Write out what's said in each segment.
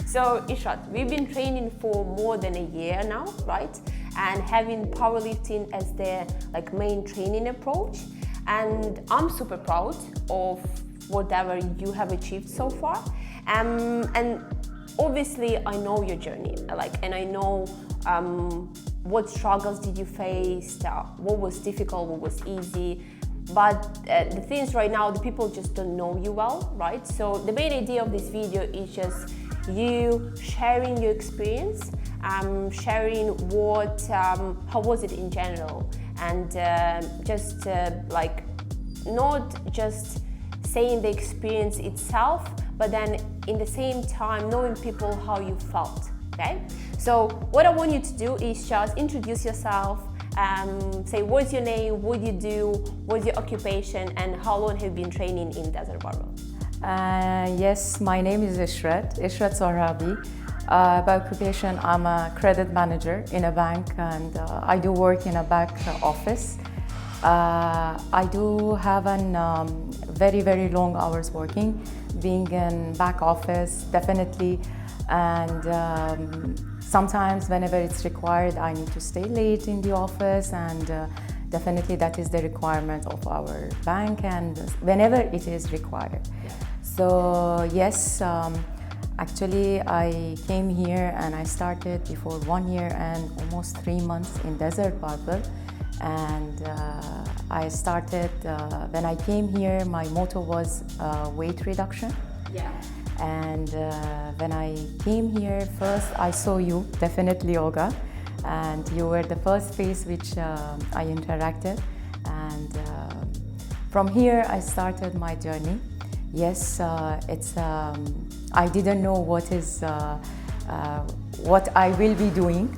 So Eshrat, we've been training for more than a year now, right? And having powerlifting as their main training approach. And I'm super proud of whatever you have achieved so far. And obviously I know your journey, and I know what struggles did you face, what was difficult, what was easy. But the thing is, right now, the people just don't know you well, right? So the main idea of this video is just you sharing your experience, sharing how was it in general, and not just saying the experience itself, but then in the same time knowing people how you felt, okay? So what I want you to do is just introduce yourself, say what's your name, what you do, what's your occupation, and how long have you been training in Desert Barbell? Yes, my name is Eshrat Sohrabi. By occupation, I'm a credit manager in a bank, and I do work in a back office. I do have very, very long hours working, being in back office, definitely, and sometimes whenever it's required, I need to stay late in the office, and definitely that is the requirement of our bank, and whenever it is required. Yeah. So yes, actually I came here and I started before 1 year and almost 3 months in Desert Barbell. And I started, when I came here, my motto was weight reduction. Yeah. And when I came here first, I saw you, definitely Olga, and you were the first face which I interacted. And from here, I started my journey. Yes, I didn't know what I will be doing,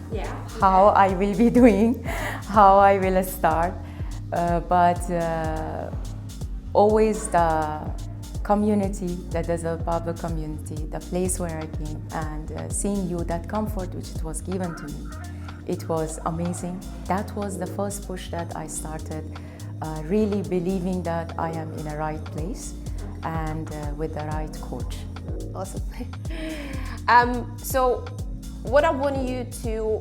how I will be doing, how I will start, but always the community, the Desert Barbell community, the place where I came, and seeing you, that comfort which it was given to me, it was amazing. That was the first push that I started, really believing that I am in a right place and with the right coach. Awesome. So what I want you to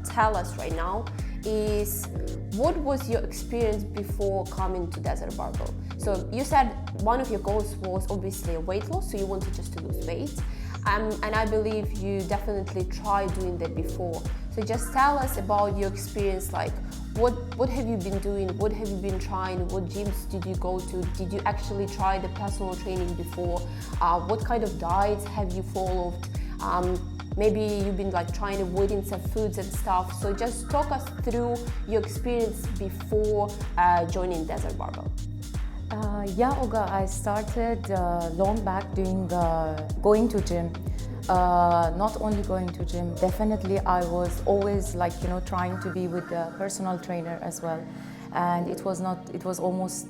tell us right now is, what was your experience before coming to Desert Barbell? So you said one of your goals was obviously weight loss, so you wanted just to lose weight. And I believe you definitely tried doing that before. So just tell us about your experience, what have you been doing, what have you been trying, what gyms did you go to, did you actually try the personal training before, what kind of diets have you followed, maybe you've been trying avoiding some foods and stuff. So just talk us through your experience before joining Desert Barbell. Yeah, Olga, I started long back going to gym. Not only going to gym, definitely I was always trying to be with the personal trainer as well. And it was almost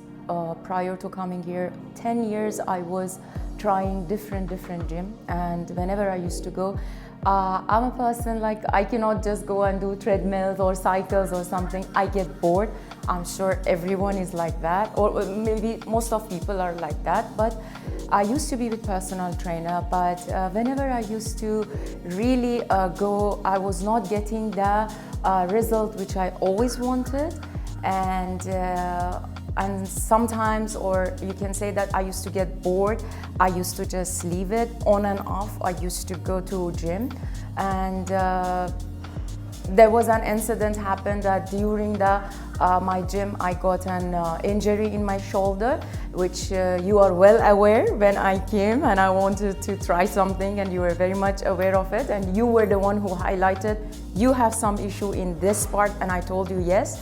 prior to coming here, 10 years I was trying different gym, and whenever I used to go, I'm a person I cannot just go and do treadmills or cycles or something. I get bored. I'm sure everyone is like that, or maybe most of people are like that, but I used to be with personal trainer, but whenever I used to really go, I was not getting the result which I always wanted, and sometimes, or you can say that I used to get bored. I used to just leave it on and off. I used to go to gym, and there was an incident happened that during my gym I got an injury in my shoulder, which you are well aware when I came and I wanted to try something, and you were very much aware of it, and you were the one who highlighted you have some issue in this part, and I told you yes.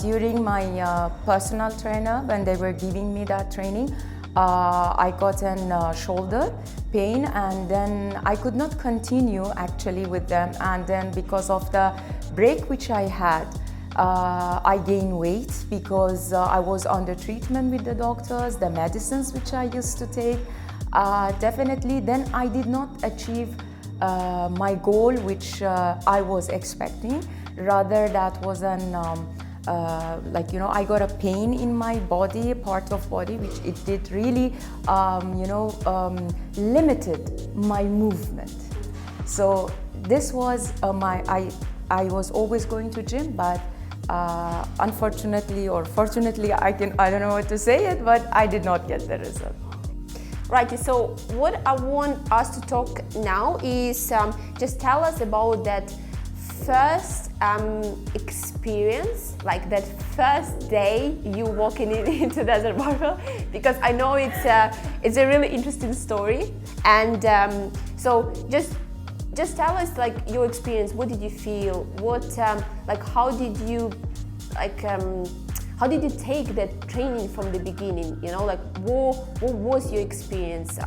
During my personal trainer, when they were giving me that training, I got an shoulder pain, and then I could not continue actually with them, and then because of the break which I had, I gained weight because I was under treatment with the doctors, the medicines which I used to take. Definitely then I did not achieve my goal which I was expecting. Rather that was an like, I got a pain in my body, part of body, which it did really, limited my movement. So this was I was always going to gym, but unfortunately or fortunately, I don't know what to say it, but I did not get the result. Right, so what I want us to talk now is just tell us about that first experience, like that first day you walking into Desert Barbell, because I know it's a really interesting story. And so just tell us like your experience. What did you feel? What like how did you how did you take that training from the beginning? Like what was your experience?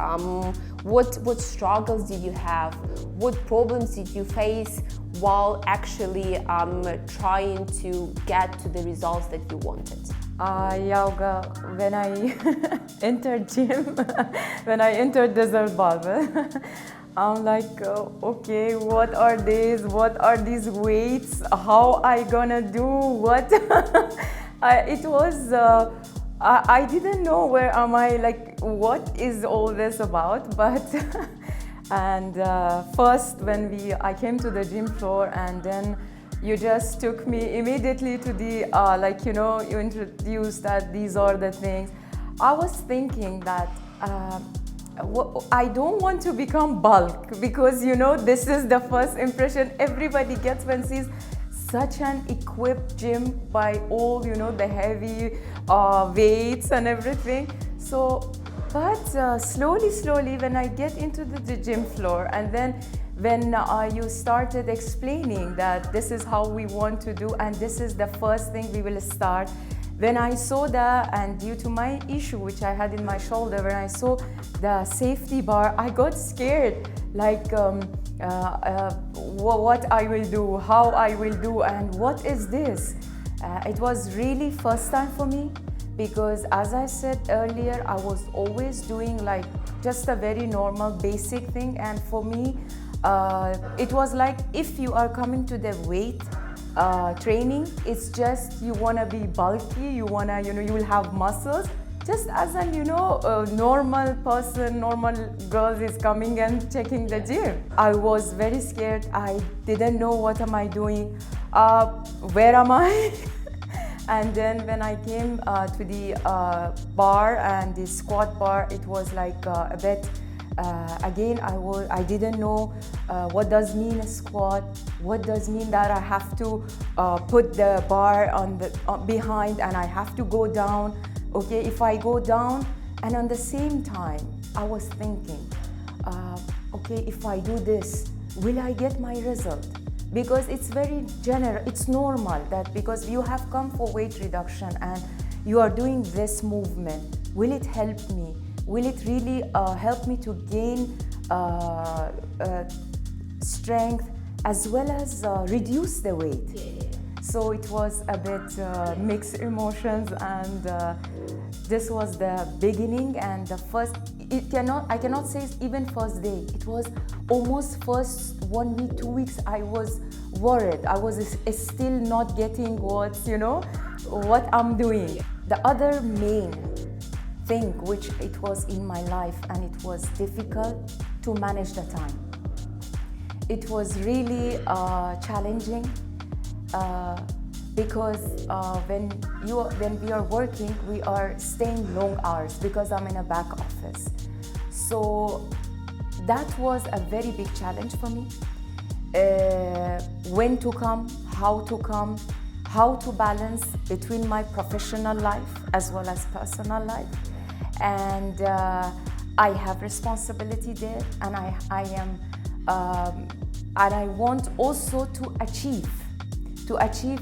What struggles did you have? What problems did you face while actually trying to get to the results that you wanted? Yoga, when I entered gym, when I entered Desert Barbell, I'm like, okay, what are these? What are these weights? How I gonna do what? It was, I didn't know where am I, like, what is all this about? But, and first when I came to the gym floor, and then you just took me immediately to the, you introduced that these are the things. I was thinking that I don't want to become bulk, because this is the first impression everybody gets when sees such an equipped gym by all the heavy weights and everything. So, but slowly when I get into the gym floor, and then when you started explaining that this is how we want to do and this is the first thing we will start, when I saw that, and due to my issue which I had in my shoulder, when I saw the safety bar, I got scared, like what I will do, how I will do, and what is this? It was really first time for me, because as I said earlier, I was always doing like just a very normal basic thing, and for me it was like, if you are coming to the weight training, it's just you want to be bulky, you want to, you will have muscles, just as a normal person, normal girls is coming and checking the gym. I was very scared. I didn't know what am I doing, where am I? And then when I came to the bar and the squat bar, it was like a bit again, I didn't know what does mean a squat, what does mean that I have to put the bar on the behind and I have to go down. Okay, if I go down, and on the same time I was thinking, okay, if I do this, will I get my result? Because it's very general, it's normal that because you have come for weight reduction and you are doing this movement, will it help me? Will it really help me to gain strength as well as reduce the weight? Yeah. So it was a bit mixed emotions, and this was the beginning and the first. I cannot say even first day. It was almost first 1 week, 2 weeks. I was worried. I was still not getting what I'm doing. The other main thing which it was in my life, and it was difficult to manage the time. It was really challenging because when we are working, we are staying long hours because I'm in a back office. So that was a very big challenge for me. When to come, how to balance between my professional life as well as personal life. And I have responsibility there, and I am, and I want also to achieve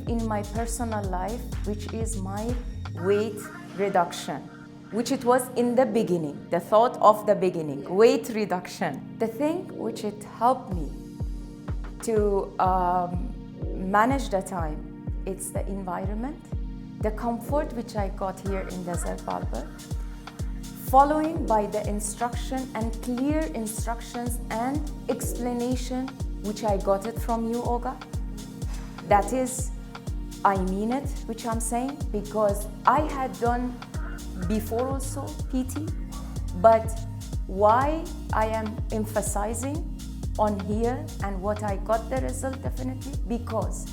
in my personal life, which is my weight reduction, which it was in the beginning, the thought of the beginning, weight reduction. The thing which it helped me to manage the time, it's the environment, the comfort which I got here in Desert Barbell, following by the instruction and clear instructions and explanation which I got it from you, Olga. That is I mean it, which I'm saying, because I had done before also PT, but why I am emphasizing on here and what I got the result definitely, because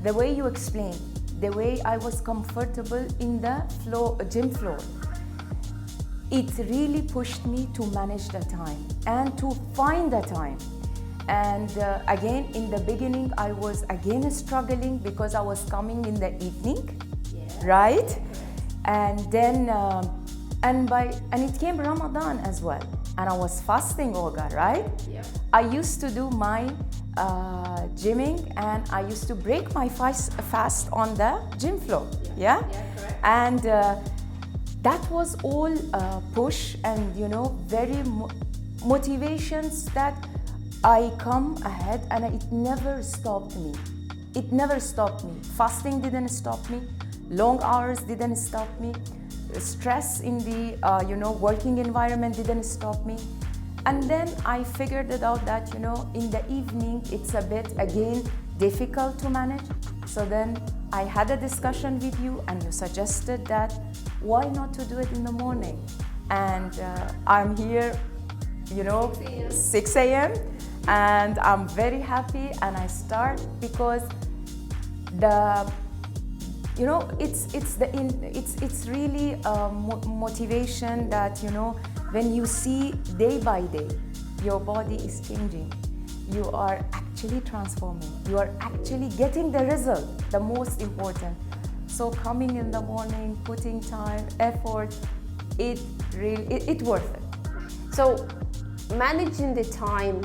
the way you explain, the way I was comfortable in the gym floor, it really pushed me to manage the time and to find the time. And again, in the beginning, I was again struggling because I was coming in the evening, right? And then, and it came Ramadan as well, and I was fasting, Olga, right? Yep. I used to do my gymming, and I used to break my fast on the gym floor, yeah? Correct. And that was all push and, you know, very motivations that I come ahead, and it never stopped me. It never stopped me. Fasting didn't stop me. Long hours didn't stop me. Stress in the working environment didn't stop me. And then I figured it out that, you know, in the evening it's a bit again difficult to manage. So then I had a discussion with you, and you suggested that why not to do it in the morning? And I'm here, you know, 6 a.m. and I'm very happy, and I start because it's really motivation that, you know, when you see day by day your body is changing, you are actually transforming, you are actually getting the result, the most important. So coming in the morning, putting time, effort, it worth it. So managing the time,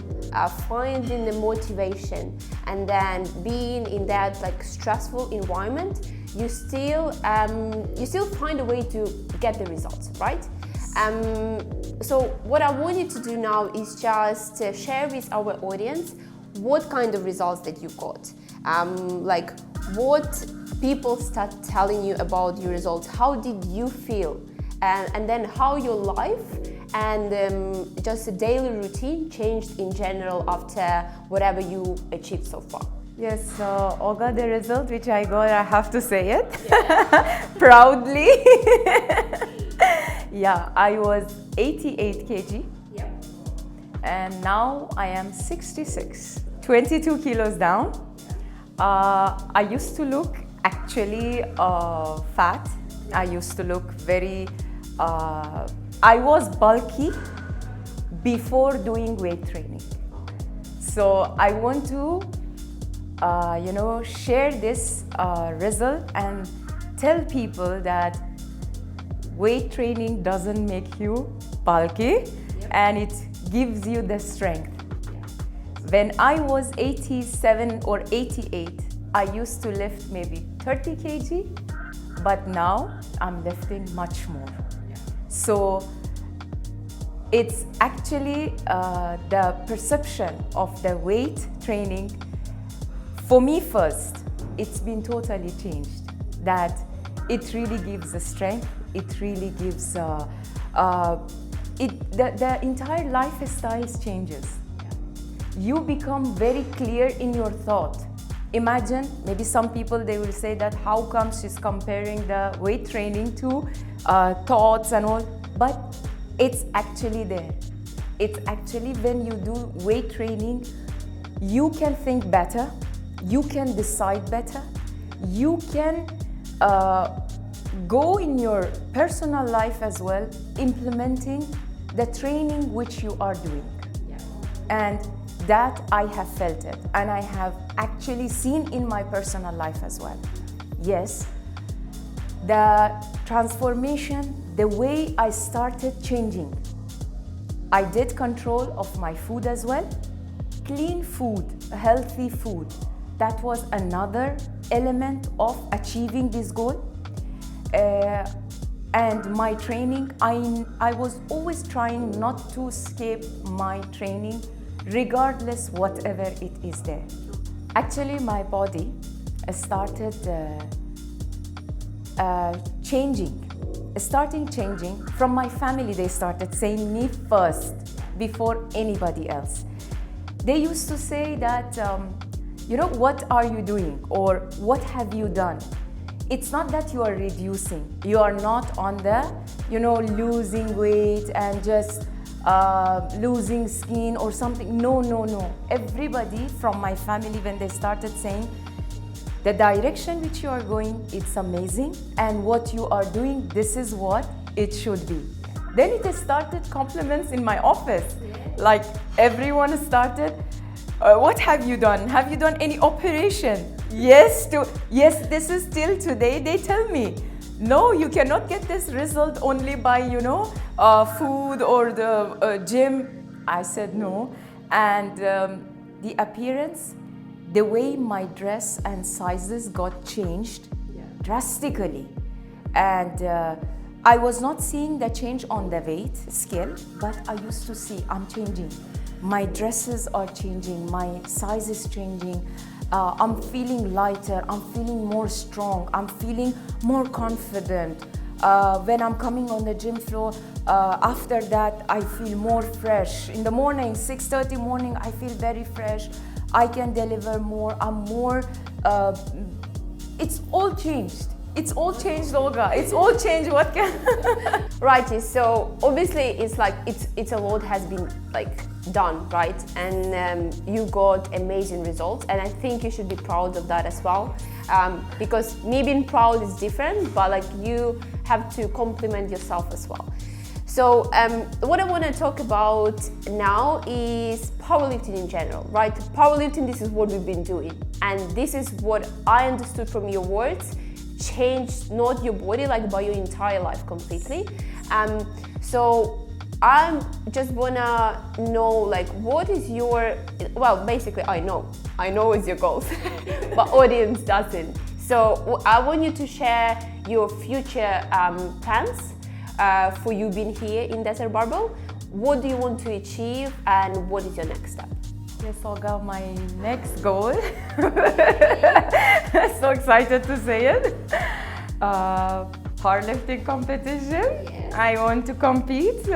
finding the motivation, and then being in that like stressful environment, you still find a way to get the results, right? So what I want you to do now is just share with our audience what kind of results that you got, like what people start telling you about your results, how did you feel, and then how your life and just a daily routine changed in general after whatever you achieved so far. Yes, so Olga, the result which I got, I have to say it proudly. Yeah, I was 88 kg, and now I am 66, 22 kilos down. I used to look actually fat. I used to look very, I was bulky before doing weight training. So I want to, share this result and tell people that weight training doesn't make you bulky, and it gives you the strength. When I was 87 or 88, I used to lift maybe 30 kg, but now I'm lifting much more. So it's actually the perception of the weight training. For me first, it's been totally changed, that it really gives the strength, it really gives, the entire lifestyle changes. You become very clear in your thought. Imagine, maybe some people, they will say that how come she's comparing the weight training to thoughts and all, but it's actually there. It's actually when you do weight training, you can think better, you can decide better, you can go in your personal life as well, implementing the training which you are doing. And that I have felt it, and I have actually seen in my personal life as well. Yes, the transformation, the way I started changing. I did control of my food as well. Clean food, healthy food. That was another element of achieving this goal. And my training, I was always trying not to skip my training, regardless whatever it is there. Actually, my body started changing. From my family, they started saying me first before anybody else. They used to say that what are you doing or what have you done? It's not that you are reducing. You are not on the, losing weight and just losing skin or something. No. Everybody from my family, when they started saying, the direction which you are going, it's amazing. And what you are doing, this is what it should be. Then it started compliments in my office. Like everyone started, what have you done? Have you done any operation? Yes, this is till today. They tell me, no, you cannot get this result only by, food or the gym. I said no. And the appearance, the way my dress and sizes got changed drastically. And I was not seeing the change on the weight scale, but I used to see I'm changing. My dresses are changing, my size is changing. I'm feeling lighter, I'm feeling more strong, I'm feeling more confident. When I'm coming on the gym floor, after that I feel more fresh. In the morning, 6:30 morning, I feel very fresh. I can deliver more, I'm more, it's all changed. It's all changed, Olga. It's all changed. What can? Righty. So obviously, it's a lot has been done, right? And you got amazing results, and I think you should be proud of that as well. Because me being proud is different, but you have to compliment yourself as well. So what I want to talk about now is powerlifting in general, right? Powerlifting, this is what we've been doing, and this is what I understood from your words. Changed not your body but your entire life completely. So I just wanna know what is your, basically I know it's your goals, but audience doesn't. So I want you to share your future plans for you being here in Desert Barbell. What do you want to achieve and what is your next step? Yes, Olga, my next goal, so excited to say it, powerlifting competition. Yes. I want to compete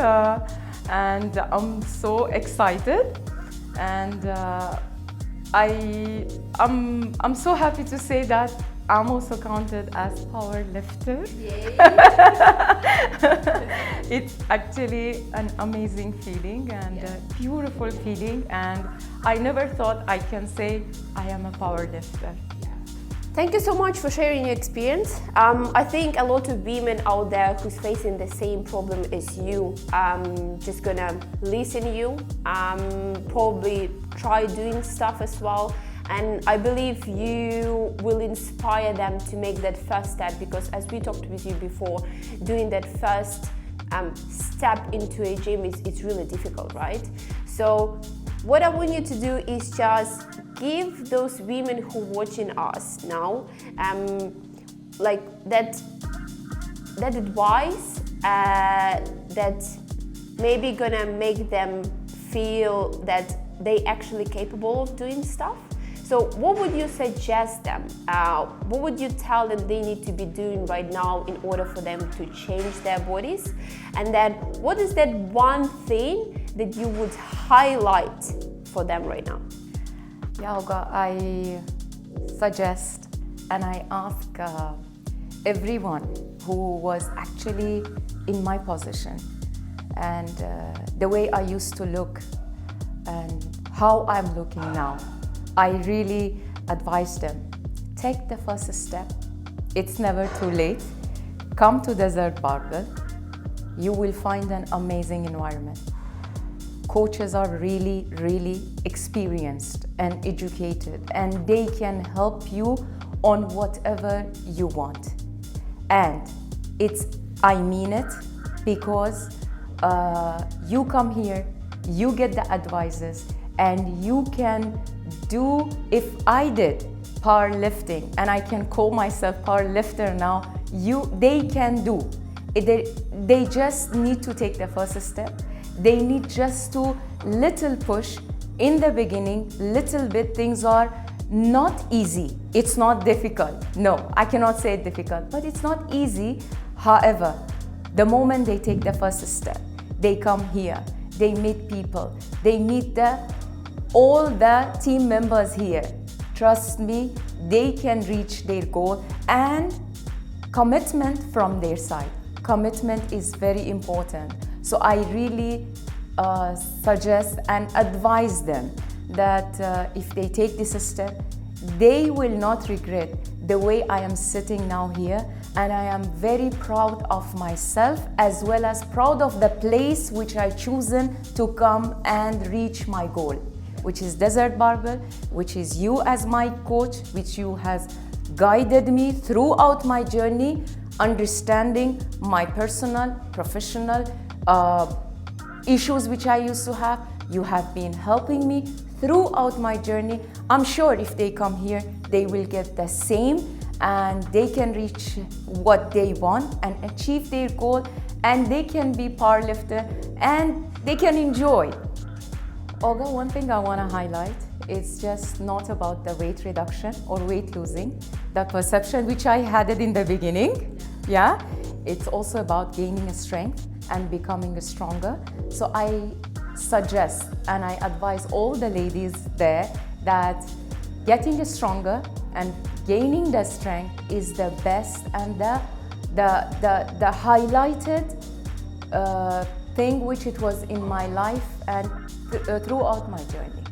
and I'm so excited, and I'm so happy to say that I'm also counted as power lifter. It's actually an amazing feeling and a beautiful feeling, and I never thought I can say I am a power lifter. Thank you so much for sharing your experience. I think a lot of women out there who's facing the same problem as you, just gonna listen to you, probably try doing stuff as well. And I believe you will inspire them to make that first step, because as we talked with you before, doing that first step into a gym is really difficult, right? So what I want you to do is just give those women who are watching us now that advice that maybe gonna make them feel that they actually capable of doing stuff. So what would you suggest them? What would you tell them they need to be doing right now in order for them to change their bodies? And then what is that one thing that you would highlight for them right now? Yeah, Olga, I suggest and I ask everyone who was actually in my position and the way I used to look and how I'm looking now, I really advise them, take the first step. It's never too late. Come to Desert Barbell. You will find an amazing environment. Coaches are really, really experienced and educated, and they can help you on whatever you want. And I mean it, because you come here, you get the advices, and you can do, if I did powerlifting and I can call myself powerlifter now, they can do. They just need to take the first step. They need just to little push in the beginning, little bit. Things are not easy. It's not difficult. No, I cannot say it difficult, but it's not easy. However, the moment they take the first step, they come here, they meet people, they meet all the team members here. trust me, they can reach their goal, and commitment from their side. Commitment is very important. So I really suggest and advise them that if they take this step, they will not regret the way I am sitting now here, and I am very proud of myself as well as proud of the place which I chosen to come and reach my goal, which is Desert Barbell, which is you as my coach, which you has guided me throughout my journey, understanding my personal, professional issues which I used to have. You have been helping me throughout my journey. I'm sure if they come here, they will get the same, and they can reach what they want and achieve their goal, and they can be powerlifter and they can enjoy. Olga, one thing I want to highlight, it's just not about the weight reduction or weight losing, the perception which I had it in the beginning. Yeah, it's also about gaining a strength and becoming stronger. So I suggest and I advise all the ladies there that getting stronger and gaining the strength is the best and the highlighted thing which it was in my life and throughout my journey.